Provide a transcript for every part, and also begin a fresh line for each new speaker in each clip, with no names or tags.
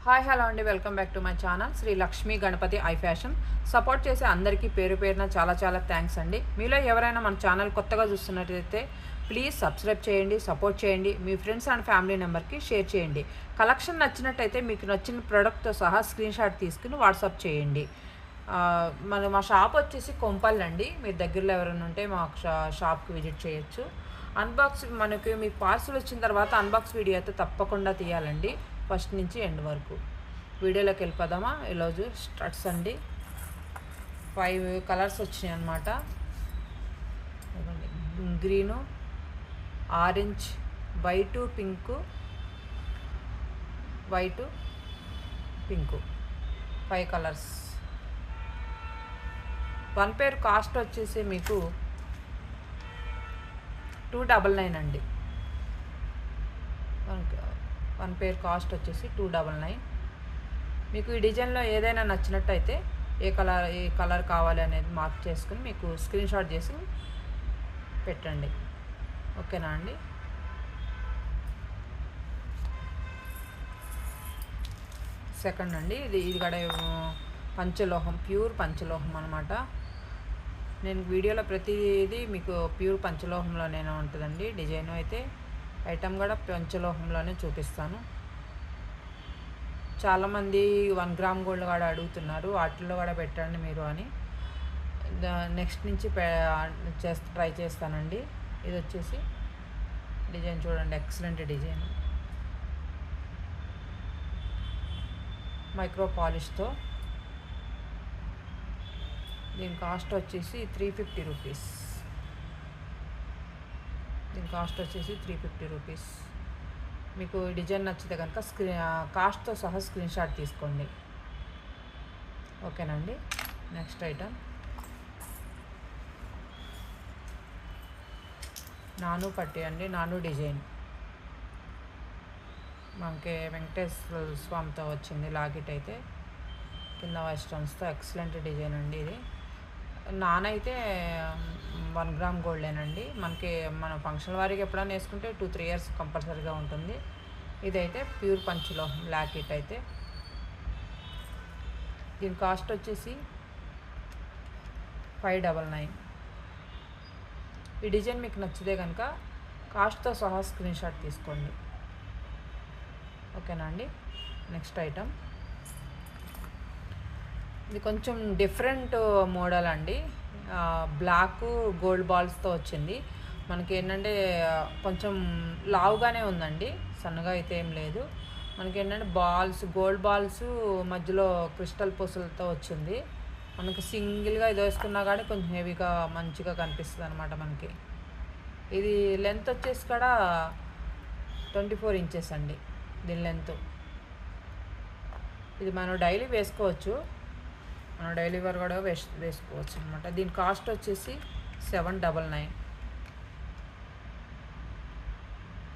Hi hello అండి, welcome back to my channel Sri Lakshmi Ganapati I fashion. Support చేసే అందరికీ పేరు పేరున చాలా చాలా థ్యాంక్స్ అండి. మీలో ఎవరైనా మన ఛానల్ కొత్తగా చూస్తున్నట్లయితే ప్లీజ్ సబ్స్క్రైబ్ చేయండి, సపోర్ట్ చేయండి, మీ ఫ్రెండ్స్ అండ్ ఫ్యామిలీ మెంబర్కి షేర్ చేయండి. కలెక్షన్ నచ్చినట్టయితే మీకు నచ్చిన ప్రోడక్ట్తో సహా స్క్రీన్ షాట్ తీసుకుని వాట్సాప్ చేయండి. మా షాప్ వచ్చేసి కొంపల్ అండి. మీరు దగ్గరలో ఎవరైనా ఉంటే మా షాప్కి విజిట్ చేయొచ్చు. మనకి మీ పార్సల్ వచ్చిన తర్వాత అన్బాక్స్ వీడియో అయితే తప్పకుండా తీయాలండి, ఫస్ట్ నుంచి ఎండ్ వరకు. వీడియోలోకి వెళ్ళిపోదామా? ఈరోజు స్టడ్స్ అండి, 5 కలర్స్ వచ్చినాయి అన్నమాట. Green, orange, white, pink, white, pink, 5 colours. 1 పేర్ కాస్ట్ వచ్చేసి మీకు 299 అండి. 1 పేర్ కాస్ట్ వచ్చేసి 299. మీకు ఈ డిజైన్లో ఏదైనా నచ్చినట్టయితే ఏ కలర్ కావాలి అనేది మార్క్ చేసుకుని మీకు స్క్రీన్ షాట్ చేసి పెట్టండి. ఓకేనా అండి? సెకండ్ అండి, ఇది కూడా పంచలోహం, ప్యూర్ పంచలోహం అనమాట. నేను వీడియోలో ప్రతిదీ మీకు ప్యూర్ పంచలోహంలోనే ఉంటుందండి. డిజైన్ అయితే ఐటమ్ కూడా పంచలోహంలోనే చూపిస్తాను. చాలామంది 1 గ్రామ్ గోల్డ్ కూడా అడుగుతున్నారు, వాటిల్లో కూడా పెట్టండి మీరు అని. నెక్స్ట్ నుంచి ట్రై చేస్తానండి. ఇది వచ్చేసి డిజైన్ చూడండి, ఎక్సలెంట్ డిజైన్, మైక్రో పాలిష్తో. దీని కాస్ట్ వచ్చేసి 350 రూపీస్. దీని కాస్ట్ వచ్చేసి 350 రూపీస్. మీకు డిజైన్ నచ్చితే కనుక కాస్ట్తో సహా స్క్రీన్ షాట్ తీసుకోండి. ఓకేనండి? నెక్స్ట్ ఐటమ్ నాను పట్టి అండి, నాను డిజైన్. మనకి వెంకటేశ్వర స్వామితో వచ్చింది లాకెట్ అయితే, కింద వైట్ స్టోన్స్తో ఎక్సలెంట్ డిజైన్ అండి. ఇది నానైతే 1 గ్రామ్ గోల్డేనండి. మన ఫంక్షన్ వారికి ఎప్పుడైనా వేసుకుంటే 2-3 ఇయర్స్ కంపల్సరీగా ఉంటుంది. ఇదైతే ప్యూర్ పంచలోహం లాకెట్ అయితే. దీని కాస్ట్ వచ్చేసి 599. ఈ డిజైన్ మీకు నచ్చితే కనుక కాస్ట్తో సహా స్క్రీన్ షాట్ తీసుకోండి. ఓకేనా అండి? నెక్స్ట్ ఐటమ్ ఇది కొంచెం డిఫరెంట్ మోడల్ అండి. బ్లాక్ గోల్డ్ బాల్స్తో వచ్చింది. మనకి ఏంటంటే కొంచెం లావుగానే ఉందండి, సన్నగా అయితే ఏం లేదు. మనకి ఏంటంటే గోల్డ్ బాల్స్ మధ్యలో క్రిస్టల్ పూసలతో వచ్చింది. మనకి సింగిల్గా ఇది వేసుకున్నా కానీ కొంచెం హెవీగా మంచిగా కనిపిస్తుంది అనమాట మనకి. ఇది లెంత్ వచ్చేసి కూడా 24 ఇంచెస్ అండి దీని లెంత్. ఇది మనం డైలీ వేసుకోవచ్చు, మనం డైలీ వేర్ కూడా వేసుకోవచ్చు అనమాట. దీని కాస్ట్ వచ్చేసి 799.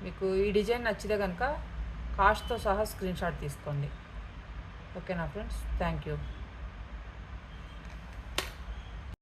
మీకు ఈ డిజైన్ నచ్చితే కనుక కాస్ట్తో సహా స్క్రీన్ షాట్ తీసుకోండి. ఓకేనా ఫ్రెండ్స్? Thank you.